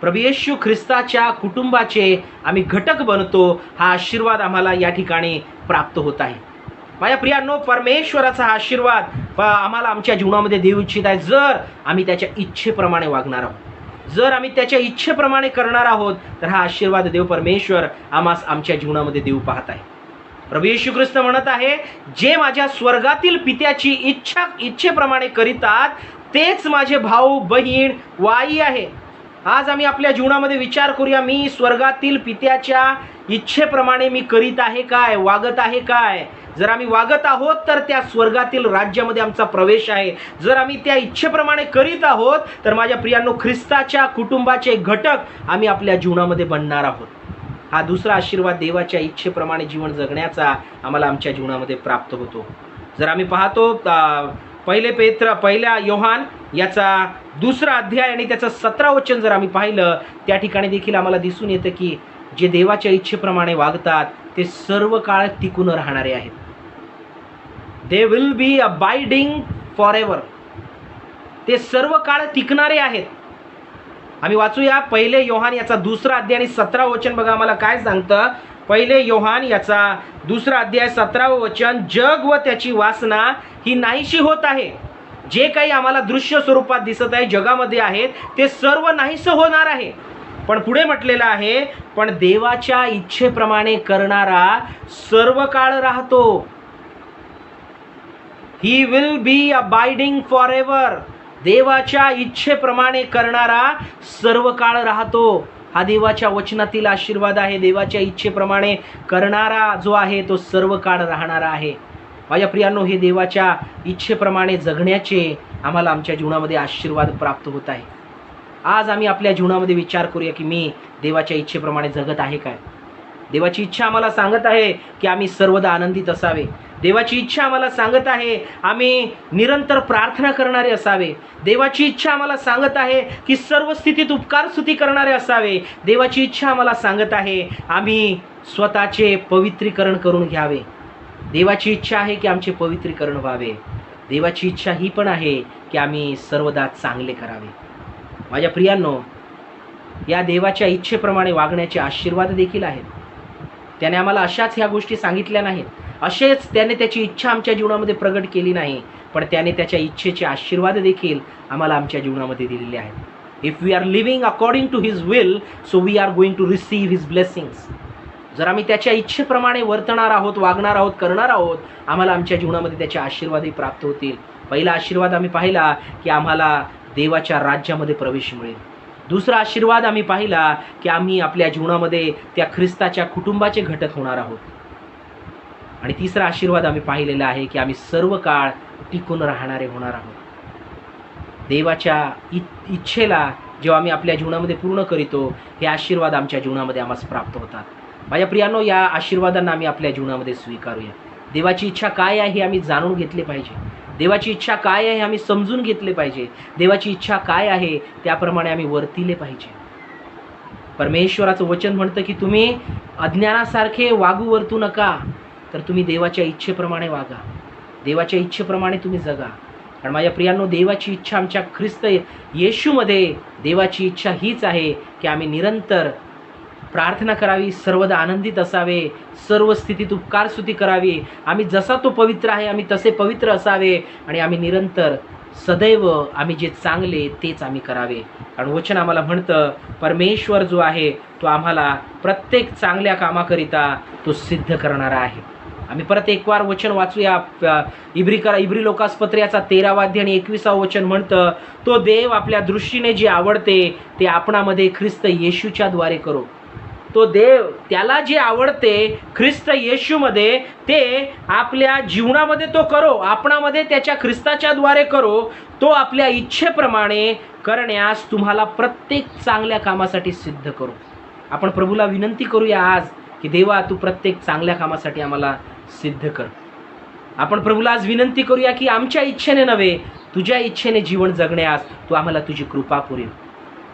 प्रभू येशू ख्रिस्ताच्या कुटुंबाचे आम्ही घटक बनतो. हा आशीर्वाद आम्हाला या ठिकाणी प्राप्त होत आहे. माझ्या प्रियांनो, परमेश्वराचा हा आशीर्वाद आम्हाला आमच्या जीवनामध्ये देऊ इच्छित आहे जर आम्ही त्याच्या इच्छेप्रमाणे वागणार आहोत. जर आम्ही त्याच्या इच्छेप्रमाणे करणार आहोत तर हा आशीर्वाद देव परमेश्वर आम्हास आमच्या जीवनामध्ये देऊ पाहत आहे. प्रभू येशू ख्रिस्त म्हणत आहे, जे माझ्या स्वर्गातील पित्याची इच्छेप्रमाणे करीतात तेच माझे भाऊ, बहीण व आई आहे. आज आम्ही आपल्या जीवनामध्ये विचार करूया, मी स्वर्गातील पित्याच्या इच्छेप्रमाणे मी करीत आहे काय, वागत आहे काय? जर आम्ही वागत आहोत तर त्या स्वर्गातील राज्यामध्ये आमचा प्रवेश आहे. जर आम्ही त्या इच्छेप्रमाणे करीत आहोत तर माझ्या प्रियांनो, ख्रिस्ताच्या कुटुंबाचे घटक आम्ही आपल्या जीवनामध्ये बनणार आहोत. हा दुसरा आशीर्वाद देवाच्या इच्छेप्रमाणे जीवन जगण्याचा आम्हाला आमच्या जीवनामध्ये प्राप्त होतो. जर आम्ही पाहतो पहिल्या योहान याचा 2रा अध्याय आणि त्याचं 17 वचन जर आम्ही पाहिलं, त्या ठिकाणी देखील आम्हाला दिसून येतं की जे देवाच्या इच्छेप्रमाणे वागतात ते सर्व काळ टिकून राहणारे आहेत. They will be abiding for ever. ते सर्व काळ टिकणारे आहेत. आम्ही वाचूया पहिले योहान याचा 2रा अध्याय आणि 17 वचन. बघा आम्हाला काय सांगतं. पहिले योहान याचा 2रा अध्याय 17 वचन, जग व त्याची वासना ही नाहीशी होत आहे. जे काही आम्हाला दृश्य स्वरूपात दिसत आहे जगामध्ये आहेत ते सर्व नाहीसं होणार आहे. पण पुढे म्हटलेलं आहे, पण देवाच्या इच्छेप्रमाणे करणारा सर्व काळ राहतो. He will be abiding for ever. देवाच्या इच्छेप्रमाणे करणारा सर्व काळ राहतो. हा देवाच्या वचनातील आशीर्वाद आहे. देवाच्या इच्छेप्रमाणे करणारा जो आहे तो सर्व काळ राहणारा आहे. माझ्या प्रियांनो, हे देवाच्या इच्छेप्रमाणे जगण्याचे आम्हाला आमच्या जीवनामध्ये आशीर्वाद प्राप्त होत आहे. आज आम्ही आपल्या जीवनामध्ये विचार करूया की मी देवाच्या इच्छेप्रमाणे जगत आहे काय? देवाची इच्छा आम्हाला सांगत आहे की आम्ही सर्वदा आनंदित असावे. देवाची इच्छा आम्हाला सांगत आहे आम्ही निरंतर प्रार्थना करणारे असावे. देवाची इच्छा आम्हाला सांगत आहे की सर्व स्थितीत उपकार स्तुती करणारे असावे. देवाची इच्छा आम्हाला सांगत आहे आम्ही स्वतःचे पवित्रीकरण करून घ्यावे. देवाची इच्छा आहे की आमचे पवित्रीकरण व्हावे. देवाची इच्छा ही पण आहे की आम्ही सर्वदा चांगले करावे. माझ्या प्रियांनो, या देवाच्या इच्छेप्रमाणे वागण्याचे आशीर्वाद देखील आहेत. त्याने आम्हाला अशाच ह्या गोष्टी सांगितल्या नाहीत, असेच त्याने त्याची इच्छा आमच्या जीवनामध्ये प्रगट केली नाही, पण त्याने त्याच्या इच्छेचे आशीर्वाद देखील आम्हाला आमच्या जीवनामध्ये दिलेले आहेत. If we are living according to his will, so we are going to receive his blessings. जर आम्ही त्याच्या इच्छेप्रमाणे वर्तणार आहोत, वागणार आहोत, करणार आहोत, आम्हाला आमच्या जीवनामध्ये त्याचे आशीर्वादही प्राप्त होतील. पहिला आशीर्वाद आम्ही पाहिला की आम्हाला देवाच्या राज्यामध्ये प्रवेश मिळेल. दुसरा आशीर्वाद आम्ही पाहिला की आम्ही आपल्या जीवनामध्ये त्या ख्रिस्ताच्या कुटुंबाचे घटक होणार आहोत. आणि तिसरा आशीर्वाद आम्ही पाहिलेला आहे की आम्ही सर्व काळ टिकून राहणारे होणार आहोत. देवाच्या इच्छेला जेव्हा आम्ही आपल्या जीवनामध्ये पूर्ण करीतो, हे आशीर्वाद आमच्या जीवनामध्ये आम्हाला प्राप्त होतात. माझ्या प्रियांनो, या आशीर्वादांना आम्ही आपल्या जीवनामध्ये स्वीकारूया. देवाची इच्छा काय आहे हे आम्ही जाणून घेतले पाहिजे. देवाची इच्छा काय आहे आम्ही समजून घेतले पाहिजे. देवाची इच्छा काय आहे त्याप्रमाणे आम्ही वर्तिले पाहिजे. परमेश्वराचं वचन म्हणतं की तुम्ही अज्ञानासारखे वागू वर्तू नका, तर तुम्ही देवाच्या इच्छेप्रमाणे वागा, देवाच्या इच्छेप्रमाणे तुम्ही जगा. कारण माझ्या प्रियांनो, देवाची इच्छा आमच्या ख्रिस्त येशूमध्ये देवाची इच्छा हीच आहे की आम्ही निरंतर प्रार्थना करावी, सर्वदा आनंदित असावे, सर्व स्थितीत उपकार स्तुती करावी. आम्ही जसा तो पवित्र आहे आम्ही तसे पवित्र असावे आणि आम्ही निरंतर सदैव आम्ही जे चांगले तेच आम्ही करावे. कारण वचन आम्हाला म्हणतं परमेश्वर जो आहे तो आम्हाला प्रत्येक चांगल्या कामाकरिता तो सिद्ध करणारा आहे. आम्ही परत एक वार वचन वाचूया. इब्री लोकासपत्र याचा 13वा अध्याय आणि 21वा वचन म्हणतं, तो देव आपल्या दृष्टीने जे आवडते ते आपणामध्ये ख्रिस्त येशूच्या द्वारे करो. तो देव त्याला जे आवडते ख्रिस्त येशूमध्ये ते आपल्या जीवनामध्ये तो करो, आपणामध्ये त्याच्या ख्रिस्ताच्या द्वारे करो. तो आपल्या इच्छेप्रमाणे करण्यास तुम्हाला प्रत्येक चांगल्या कामासाठी सिद्ध करो. आपण प्रभूला विनंती करूया आज की देवा तू प्रत्येक चांगल्या कामासाठी आम्हाला सिद्ध कर. आपण प्रभूला आज विनंती करूया की आमच्या इच्छेने नव्हे तुझ्या इच्छेने जीवन जगण्यास तू आम्हाला तुझी कृपा पुरेल.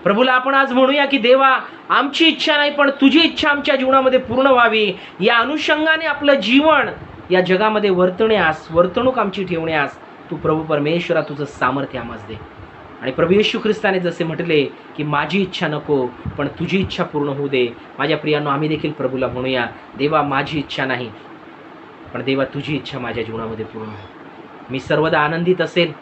प्रभूला आपण आज म्हणूया की देवा आमची इच्छा नाही पण तुझी इच्छा आमच्या जीवनामध्ये पूर्ण व्हावी. या अनुषंगाने आपलं जीवन या जगामध्ये वर्तणूक आमची ठेवण्यास तू प्रभू परमेश्वरा तुझं सामर्थ्य आम्हास दे. आणि प्रभू येशू ख्रिस्ताने जसे म्हटले की माझी इच्छा नको पण तुझी इच्छा पूर्ण होऊ दे. माझ्या प्रियांनो आम्ही देखील प्रभूला म्हणूया देवा माझी इच्छा नाही पण देवा तुझी इच्छा माझ्या जीवनामध्ये पूर्ण हो. मी सर्वदा आनंदित असेल,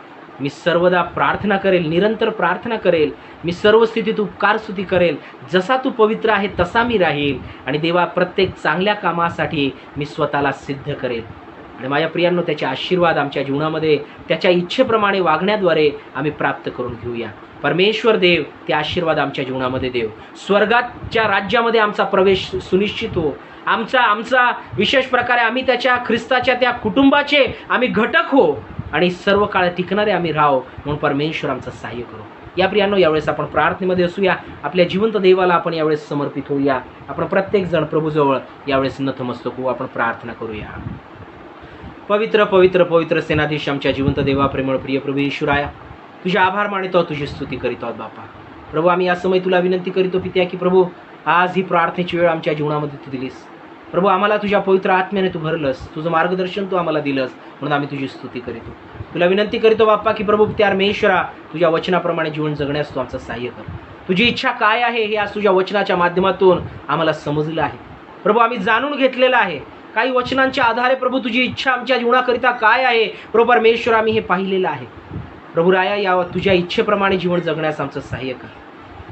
मी सर्वदा प्रार्थना करेल, निरंतर प्रार्थना करेल, मी सर्व स्थितीत उपकार स्तुती करेल. जसा तू पवित्र आहे तसा मी राहील आणि देवा प्रत्येक चांगल्या कामासाठी मी स्वतःला सिद्ध करेल. आणि माझ्या प्रियांनो त्याचे आशीर्वाद आमच्या जीवनामध्ये त्याच्या इच्छेप्रमाणे वागण्याद्वारे आम्ही प्राप्त करून घेऊया. परमेश्वर देव ते आशीर्वाद आमच्या जीवनामध्ये देव. स्वर्गाच्या राज्यामध्ये आमचा प्रवेश सुनिश्चित हो. आमचा विशेष प्रकारे आम्ही त्याच्या ख्रिस्ताच्या त्या कुटुंबाचे आम्ही घटक हो आणि सर्व काळ टिकणारे आम्ही राहो म्हणून परमेश्वर आमचं सहाय्य करू. या प्रियांनो यावेळेस आपण प्रार्थनेमध्ये असूया. आपल्या जिवंत देवाला आपण यावेळेस समर्पित होऊया. आपण प्रत्येक जण प्रभूजवळ यावेळेस नतमस्तक होऊ. आपण प्रार्थना करूया. पवित्र पवित्र पवित्र सेनाधीश आमच्या जिवंत देवा, प्रेमळ प्रिय प्रभू येशूराया, तुझे आभार मानितो, तुझी स्तुती करीत आहोत बापा. प्रभू आम्ही या समय तुला विनंती करीतो पित्या की प्रभू आज ही प्रार्थनेची वेळ आमच्या जीवनामध्ये तू दिलीस. प्रभू आम्हाला तुझ्या पवित्र आत्म्याने तू भरलंस, तुझं मार्गदर्शन तू आम्हाला दिलंस म्हणून आम्ही तुझी स्तुती करीतो. तुला विनंती करीतो बाप्पा की प्रभू त्या परमेश्वरा तुझ्या वचनाप्रमाणे जीवन जगण्यास तू आमचं सहाय्य कर. तुझी इच्छा काय आहे हे आज तुझ्या वचनाच्या माध्यमातून आम्हाला समजलं आहे. प्रभू आम्ही जाणून घेतलेलं आहे काही वचनांच्या आधारे प्रभू तुझी इच्छा आमच्या जीवनाकरिता काय आहे प्रभू परमेश्वर आम्ही हे पाहिलेलं आहे. प्रभू राया या तुझ्या इच्छेप्रमाणे जीवन जगण्यास आमचं सहाय्य कर.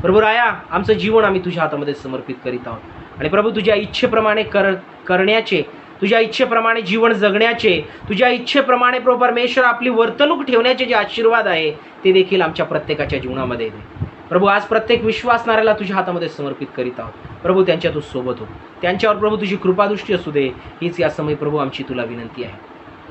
प्रभू राया आमचं जीवन आम्ही तुझ्या हातामध्ये समर्पित करीत आहोत आणि प्रभू तुझ्या इच्छेप्रमाणे करण्याचे, तुझ्या इच्छेप्रमाणे जीवन जगण्याचे, तुझ्या इच्छेप्रमाणे प्रभू परमेश्वर आपली वर्तणूक ठेवण्याचे जे आशीर्वाद आहे ते देखील आमच्या प्रत्येकाच्या जीवनामध्ये दे. प्रभू आज प्रत्येक विश्वासणाऱ्याला तुझ्या हातामध्ये समर्पित करीत आहोत. प्रभू त्यांच्या तू सोबत हो, त्यांच्यावर प्रभू तुझी कृपादृष्टी असू दे. हीच या समय प्रभू आमची तुला विनंती आहे.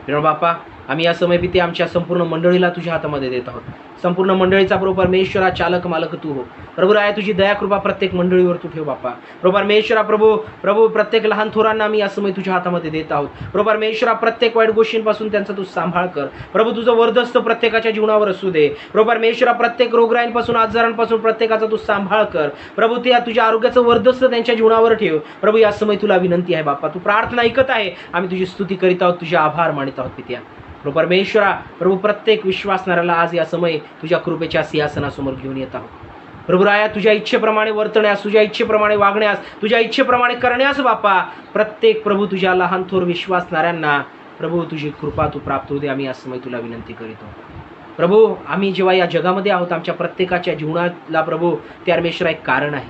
प्रिय बापा आम्ही या समय पिते आमच्या संपूर्ण मंडळीला तुझ्या हातामध्ये देत आहोत. संपूर्ण मंडळीचा प्रभू परमेश्वरा चालक मालक तू हो. प्रभू राया तुझी दया कृपा प्रत्येक मंडळीवर तू ठेव बापा. प्रभू परमेश्वरा प्रभू प्रत्येक लहान थोरांना आम्ही या समय तुझ्या हातामध्ये देत आहोत. प्रभू परमेश्वरा प्रत्येक वाईट गोष्टींपासून त्यांचा तू सांभाळ कर. प्रभू तुझं वर्धस्त प्रत्येकाच्या जीवनावर असू दे. प्रभू परमेश्वरा प्रत्येक रोगराईंपासून आजारांपासून प्रत्येकाचा तू सांभाळ कर. प्रभू त्या तुझ्या आरोग्याचं वर्धस्त त्यांच्या जीवनावर ठेव. प्रभू या समय तुला विनंती आहे बापा, तू प्रार्थना ऐकत आहे. आम्ही तुझी स्तुती करीत आहोत, तुझे आभार मानित आहोत पित्या. प्रभू परमेश्वरा प्रभू प्रत्येक विश्वासणाऱ्याला आज या समय तुझ्या कृपेच्या सिंहासनासमोर घेऊन येत आहोत. प्रभू राया तुझ्या इच्छेप्रमाणे वर्तण्यास, तुझ्या इच्छेप्रमाणे वागण्यास, तुझ्या इच्छेप्रमाणे करण्यास बापा प्रत्येक प्रभू तुझ्या लहान थोर विश्वासणाऱ्यांना प्रभू तुझी कृपा तू प्राप्त होऊ दे. आम्ही या समय तुला विनंती करीतो. प्रभू आम्ही जेव्हा या जगामध्ये आहोत आमच्या प्रत्येकाच्या जीवनाला प्रभू त्या परमेश्वरा एक कारण आहे.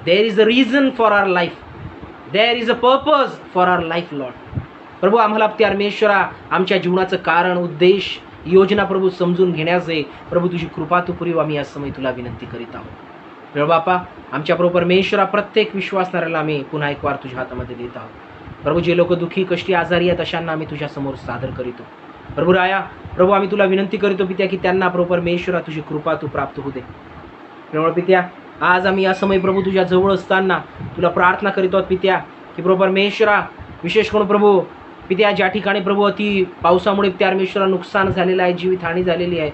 There is a reason for our life, there is a purpose for our life lord. प्रभू आम्हाला त्या परमेश्वरा आमच्या जीवनाचं कारण, उद्देश, योजना प्रभू समजून घेण्याचे प्रभू तुझी कृपा तू पुरीव. आम्ही या समय तुला विनंती करीत आहोत. प्रभू बापा आमच्या प्रभू परमेश्वरा प्रत्येक विश्वासणाऱ्याला आम्ही पुन्हा एक वार तुझ्या हातामध्ये देत आहोत. प्रभू जे लोक दुःखी कष्टी आजारी आहेत अशांना आम्ही तुझ्या समोर सादर करीतो. प्रभू राया प्रभू आम्ही तुला विनंती करीतो पित्या की त्यांना प्रभू परमेश्वरा तुझी कृपा तू प्राप्त होऊ दे. प्रभू पित्या आज आम्ही या समय प्रभू तुझ्या जवळ असताना तुला प्रार्थना करीत आहोत पित्या की प्रभू परमेश्वरा विशेष करून प्रभू पित्या ज्या ठिकाणी प्रभू अति पावसामुळे त्या परमेश्वरा नुकसान झालेलं आहे, जीवितहानी झालेली आहे,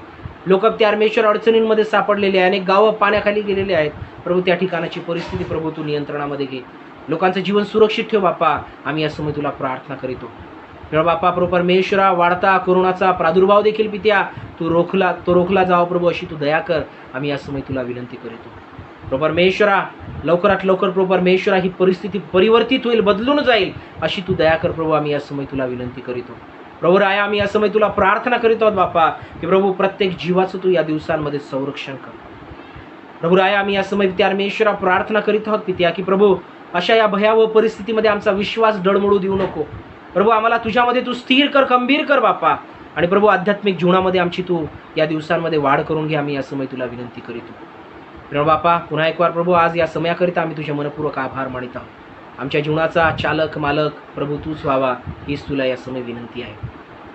लोक त्या परमेश्वर अडचणींमध्ये सापडलेले आहे, अनेक गावं पाण्याखाली गेलेले आहेत. प्रभू त्या ठिकाणाची परिस्थिती प्रभू तू नियंत्रणामध्ये घे. लोकांचं जीवन सुरक्षित ठेव बाप्पा. आम्ही या समय तुला प्रार्थना करीतो. प्रभू बाप्पा प्रभू परमेश्वरा वाढता कोरोनाचा प्रादुर्भाव देखील पित्या तू रोखला जावा प्रभू अशी तू दया कर. आम्ही या समय तुला विनंती करीतो. प्रभू परमेश्वरा लवकरात लवकर प्रभू परमेश्वरा ही परिस्थिती परिवर्तित होईल, बदलून जाईल अशी तू दया कर प्रभू. आम्ही या समय तुला विनंती करीतो. प्रभू राया आम्ही या समय तुला प्रार्थना करीत आहोत बाप्पा की प्रभू प्रत्येक जीवाचं तू या दिवसांमध्ये संरक्षण कर. प्रभू राया आम्ही या समय त्या परमेश्वरा प्रार्थना करीत आहोत पित्या की प्रभू अशा या भयावह परिस्थितीमध्ये आमचा विश्वास डळमळू देऊ नको. प्रभू आम्हाला तुझ्यामध्ये तू स्थिर कर, खंबीर कर बाप्पा. आणि प्रभू आध्यात्मिक जीवनामध्ये आमची तू या दिवसांमध्ये वाढ करून घे. आम्ही या समय तुला विनंती करीतो. प्रेमळ बापा, पुन्हा एक वार प्रभू आज या समयाकरिता आम्ही तुझे मनपूर्वक आभार मानित आहोत. आमच्या जीवनाचा चालक मालक प्रभू तूच व्हावा हीच तुला या समय विनंती आहे.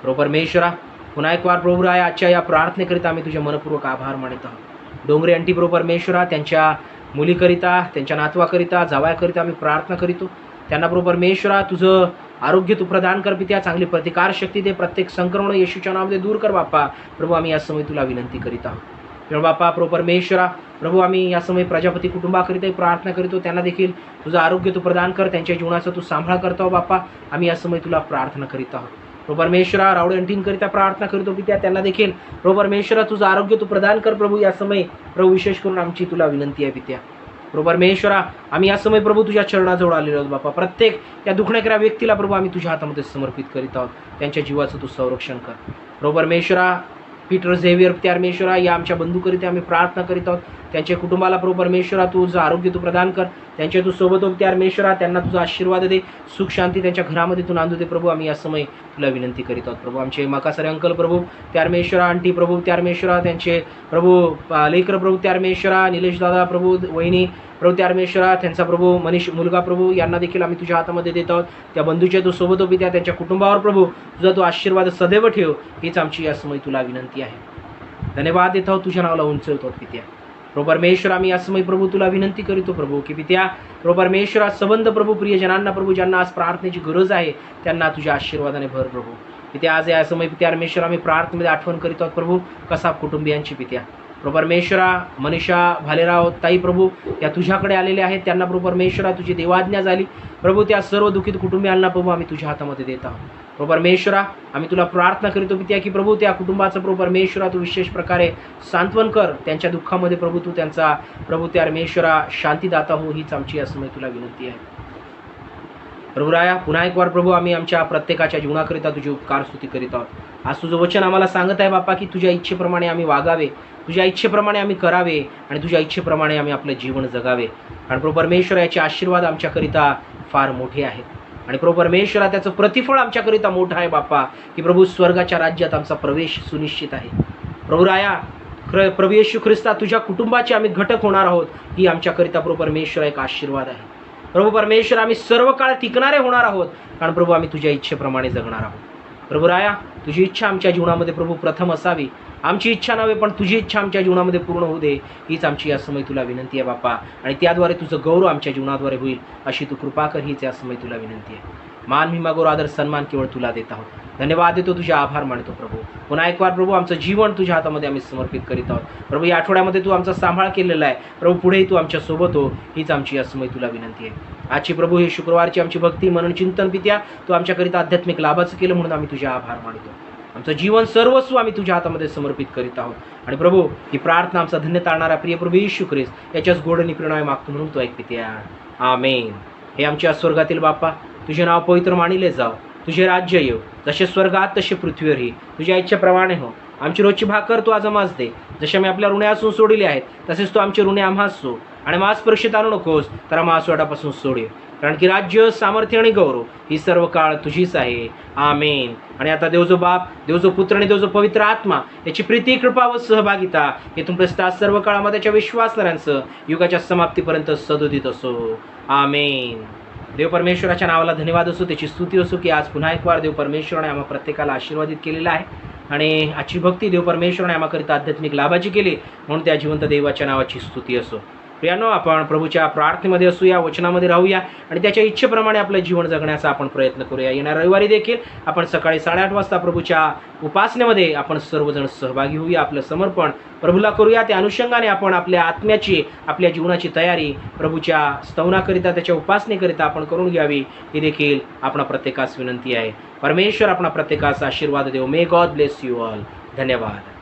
प्रभू परमेश्वरा, पुन्हा एक वार प्रभू राया आजच्या या प्रार्थनेकरिता आम्ही तुझे मनपूर्वक आभार मानित आहोत. डोंगरे अंटी प्रभू परमेश्वरा, त्यांच्या मुलीकरिता, त्यांच्या नातवाकरिता, जावयाकरिता आम्ही प्रार्थना करीतो. त्यांना प्रभू परमेश्वरा तुझं आरोग्य तू प्रदान कर पित्या, चांगली प्रतिकार शक्ती दे, प्रत्येक संक्रमण येशूच्या नावामध्ये दूर कर बाप्पा. प्रभू आम्ही या समय तुला विनंती करीत आहोत. प्रभू बाप्पा, प्रभू परमेश्वरा, प्रभू आम्ही या समय प्रजापती कुटुंबाकरिता प्रार्थना करीतो. त्यांना देखील तुझं आरोग्य तू प्रदान कर, त्यांच्या जीवनाचा तू सांभाळ करतो बाप्पा. आम्ही या समय तुला प्रार्थना करीत आहोत. प्रभू परमेश्वरा, रावडे अंटींकरिता प्रार्थना करीतो पित्या, त्यांना देखील प्रभू परमेश्वरा तुझं आरोग्य तू प्रदान कर प्रभू. या समय प्रभू विशेष करून आमची तुला विनंती आहे पित्या. प्रभू परमेश्वरा, आम्ही या समय प्रभू तुझ्या चरणाजवळ आलेलो आहोत बापा. प्रत्येक त्या दुखण्याकऱ्या व्यक्तीला प्रभू आम्ही तुझ्या हातामध्ये समर्पित करीत आहोत. त्यांच्या जीवाचं तू संरक्षण कर. प्रभू परमेश्वरा, पीटर झेवियर परमेश्वरा, या आमच्या बंधूकरिता आम्ही प्रार्थना करीत आहोत. त्यांच्या कुटुंबाला प्रभू परमेश्वरा तुझं आरोग्य तू प्रदान कर. त्यांच्या तू सोबत होते परमेश्वरा, त्यांना तुझा आशीर्वाद दे, सुख शांती त्यांच्या घरामध्ये तू नांदू दे प्रभू. आम्ही या समय तुला विनंती करीत आहोत प्रभू. आमचे मकासरे अंकल प्रभू परमेश्वरा, आंटी प्रभू परमेश्वरा, त्यांचे प्रभू लेकर प्रभू परमेश्वरा, निलेश दादा प्रभू, वहिनी प्रभू परमेश्वरा, त्यांचा प्रभू मनीष मुलगा प्रभू, यांना देखील आम्ही तुझ्या हातामध्ये देत आहोत. त्या बंधूच्या तू सोबत होती त्या त्यांच्या कुटुंबावर प्रभू तुझा तो आशीर्वाद सदैव ठेव, हीच आमची या समय तुला विनंती आहे. धन्यवाद देत आहोत, तुझ्या नावाला उंचवतो पित्या. प्रभू परमेश्वर, आम्ही या समय प्रभू तुला विनंती करीतो प्रभू की पित्या प्रभू परमेश्वरा, संबंध प्रभू प्रियजनांना प्रभू ज्यांना आज प्रार्थनेची गरज आहे त्यांना तुझ्या आशीर्वादाने भर प्रभू. पित्या आज या समय पित्या परमेश्वर आम्ही प्रार्थनेमध्ये आठवण करीत आहोत प्रभू कसा कुटुंबियांची पित्या. प्रभू परमेश्वरा, मनीषा भालेराव ताई प्रभू या तुझ्याकडे आलेले आहेत. त्यांना प्रभू परमेश्वरा तुझी देवाज्ञा झाली प्रभू. त्या सर्व दुःखित कुटुंबियांना प्रभू आम्ही तुझ्या हातामध्ये देत आहोत. प्रभू परमेश्वरा, आम्ही तुला प्रार्थना करीतो पित्या की प्रभू त्या कुटुंबाचं प्रभू परमेश्वरा तू विशेष प्रकारे सांत्वन कर. त्यांच्या दुःखामध्ये प्रभू तू त्यांचा प्रभू त्या परमेश्वरा शांतीदाता हो, हीच आमची या समय तुला विनंती आहे. प्रभू राया, पुन्हा एक वार प्रभू आम्ही आमच्या प्रत्येकाच्या जीवनाकरिता तुझी उपकार स्तुती करीत आहोत. आज तुझं वचन आम्हाला सांगत आहे बाप्पा की तुझ्या इच्छेप्रमाणे आम्ही वागावे, तुझ्या इच्छेप्रमाणे आम्ही करावे आणि तुझ्या इच्छेप्रमाणे आम्ही आपलं जीवन जगावे. आणि प्रभू परमेश्वर, याचे आशीर्वाद आमच्याकरिता फार मोठे आहेत आणि प्रभू परमेश्वरा त्याचं प्रतिफळ आमच्याकरिता मोठं आहे बाप्पा की प्रभू स्वर्गाच्या राज्यात आमचा प्रवेश सुनिश्चित आहे. प्रभू राया, प्रभू येशू ख्रिस्ता, तुझ्या कुटुंबाचे आम्ही घटक होणार आहोत, ही आमच्याकरिता प्रभू परमेश्वर एक आशीर्वाद आहे. प्रभू परमेश्वर, आम्ही सर्व काळ टिकणारे होणार आहोत कारण प्रभू आम्ही तुझ्या इच्छेप्रमाणे जगणार आहोत. प्रभू राया, तुझी इच्छा आमच्या जीवनामध्ये प्रभू प्रथम असावी. आमची इच्छा नव्हे पण तुझी इच्छा आमच्या जीवनामध्ये पूर्ण होऊ दे, हीच आमची या समय तुला विनंती आहे बाप्पा. आणि त्याद्वारे तुझं गौरव आमच्या जीवनाद्वारे होईल अशी तू कृपा कर, हीच या समय तुला विनंती आहे. मान महिमा गौरव आदर सन्मान केवळ तुला देत आहोत. धन्यवाद देतो, तुझे आभार मानतो प्रभू. पुन्हा एक वार प्रभू आमचं जीवन तुझ्या हातामध्ये आम्ही समर्पित करीत आहोत प्रभू. या आठवड्यामध्ये तू आमचा सांभाळ केलेला आहे प्रभू. पुढेही तू आमच्या सोबत हो, हीच आमची या समय तुला विनंती आहे. आजची प्रभू ही शुक्रवारची आमची भक्ती मनन चिंतन पित्या तू आमच्याकरिता आध्यात्मिक लाभाचं केलं म्हणून आम्ही तुझे आभार मानतो. आमचं जीवन सर्वस्व आम्ही तुझ्या हातामध्ये समर्पित करीत आहोत. आणि प्रभू ही प्रार्थना आमचा धन्य तारणारा प्रिय प्रभू येशू ख्रिस्त याच्याच गोडणी प्रेरणाय मागतो म्हणून तो ऐक पित्या. आमेन. हे आमच्या स्वर्गातील बाप्पा, तुझे नाव पवित्र मानिले जाव, तुझे राज्य येऊ, जसे स्वर्गात तसे पृथ्वीवरही तुझ्या इच्छेप्रमाणे हो. आमची रोजची भाकर तू आज आम्हास दे, जसे आम्ही आपल्या ऋणे असून सोडिले आहेत तसेच तू आमचे ऋणे आम्हास सो. आणि मास परीक्षेत आणू नकोस तर आम्हा वाटापासून सोडे, कारण की राज्य, सामर्थ्य आणि गौरव ही सर्व काळ तुझीच आहे. आमेन. आणि आता देव जो बाप, देव जो पुत्र आणि देव जो पवित्र आत्मा याची प्रीती, कृपा व सहभागिता येथून प्रस्ताव सर्व काळामध्ये त्याच्या विश्वासणाऱ्यांचं युगाच्या समाप्तीपर्यंत सदोदित असो. आमेन. देव परमेश्वराच्या नावाला धन्यवाद असो, त्याची स्तुती असो की आज पुन्हा एक वार देव परमेश्वराने आम्हा प्रत्येकाला आशीर्वादित केलेला आहे. आणि आजची भक्ती देव परमेश्वराने आम्हाकरिता आध्यात्मिक लाभाची केली म्हणून त्या जिवंत देवाच्या नावाची स्तुती असो. प्रियानो, आपण प्रभूच्या प्रार्थनेमध्ये असूया, वचनामध्ये राहूया आणि त्याच्या इच्छेप्रमाणे आपलं जीवन जगण्याचा आपण प्रयत्न करूया. येणाऱ्या रविवारी देखील आपण सकाळी 8:30 वाजता प्रभूच्या उपासनेमध्ये आपण सर्वजण सहभागी होऊया. आपलं समर्पण प्रभूला करूया. त्या अनुषंगाने आपण आपल्या आत्म्याची, आपल्या जीवनाची तयारी प्रभूच्या स्तवनाकरिता, त्याच्या उपासनेकरिता आपण करून घ्यावी, ही देखील आपणा प्रत्येकास विनंती आहे. परमेश्वर आपणा प्रत्येकास आशीर्वाद देव. May God bless you all. धन्यवाद.